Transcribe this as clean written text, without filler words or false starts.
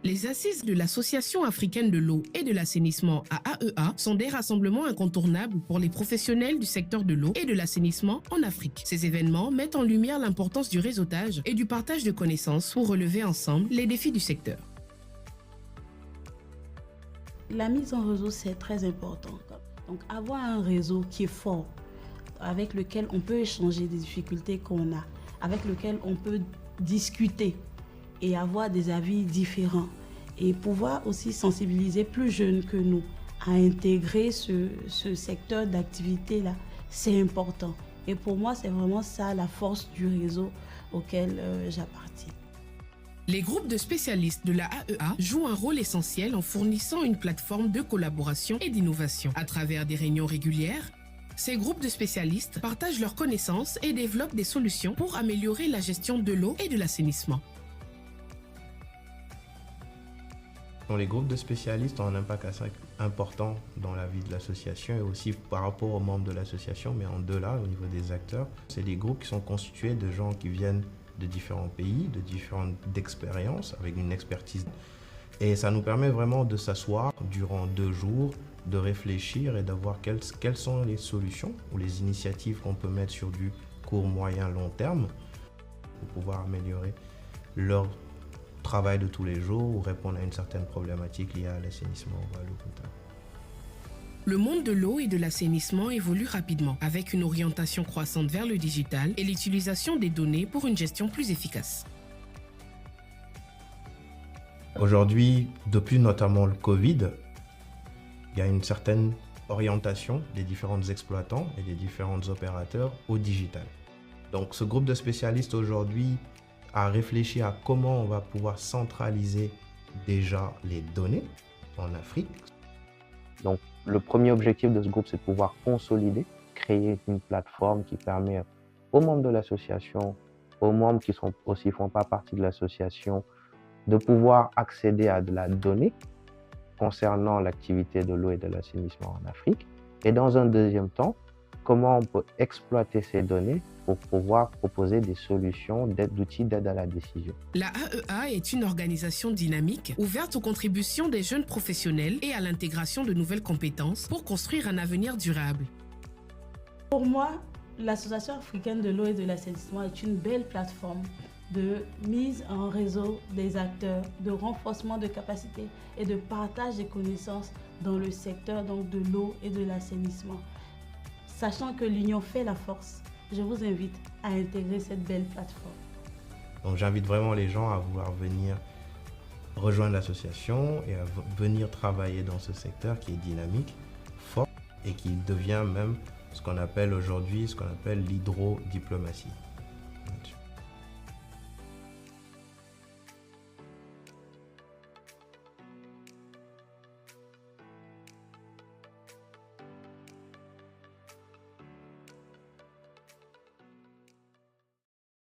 Les assises de l'Association africaine de l'eau et de l'assainissement AAEA sont des rassemblements incontournables pour les professionnels du secteur de l'eau et de l'assainissement en Afrique. Ces événements mettent en lumière l'importance du réseautage et du partage de connaissances pour relever ensemble les défis du secteur. La mise en réseau, c'est très important. Donc avoir un réseau qui est fort, avec lequel on peut échanger des difficultés qu'on a, avec lequel on peut discuter et avoir des avis différents et pouvoir aussi sensibiliser plus jeunes que nous à intégrer ce secteur d'activité-là, c'est important. Et pour moi, c'est vraiment ça la force du réseau auquel j'appartiens. Les groupes de spécialistes de la AEA jouent un rôle essentiel en fournissant une plateforme de collaboration et d'innovation. À travers des réunions régulières, ces groupes de spécialistes partagent leurs connaissances et développent des solutions pour améliorer la gestion de l'eau et de l'assainissement. Les groupes de spécialistes ont un impact assez important dans la vie de l'association et aussi par rapport aux membres de l'association, mais en delà, au niveau des acteurs. C'est des groupes qui sont constitués de gens qui viennent de différents pays, de différentes expériences, avec une expertise. Et ça nous permet vraiment de s'asseoir durant 2 jours, de réfléchir et de voir quelles sont les solutions ou les initiatives qu'on peut mettre sur du court, moyen, long terme pour pouvoir améliorer leur travail de tous les jours ou répondre à une certaine problématique liée à l'assainissement ou à l'eau potable. Le monde de l'eau et de l'assainissement évolue rapidement, avec une orientation croissante vers le digital et l'utilisation des données pour une gestion plus efficace. Aujourd'hui, depuis notamment le Covid, il y a une certaine orientation des différents exploitants et des différents opérateurs au digital. Donc ce groupe de spécialistes aujourd'hui a réfléchi à comment on va pouvoir centraliser déjà les données en Afrique. Donc le premier objectif de ce groupe, c'est de pouvoir consolider, créer une plateforme qui permet aux membres de l'association, aux membres qui ne font pas partie de l'association, de pouvoir accéder à de la donnée concernant l'activité de l'eau et de l'assainissement en Afrique. Et dans un deuxième temps, comment on peut exploiter ces données pour pouvoir proposer des solutions d'outils d'aide à la décision. La AEA est une organisation dynamique, ouverte aux contributions des jeunes professionnels et à l'intégration de nouvelles compétences pour construire un avenir durable. Pour moi, l'Association africaine de l'eau et de l'assainissement est une belle plateforme de mise en réseau des acteurs, de renforcement de capacités et de partage des connaissances dans le secteur donc, de l'eau et de l'assainissement. Sachant que l'union fait la force, je vous invite à intégrer cette belle plateforme. Donc j'invite vraiment les gens à vouloir venir rejoindre l'association et à venir travailler dans ce secteur qui est dynamique, fort et qui devient même ce qu'on appelle aujourd'hui l'hydrodiplomatie.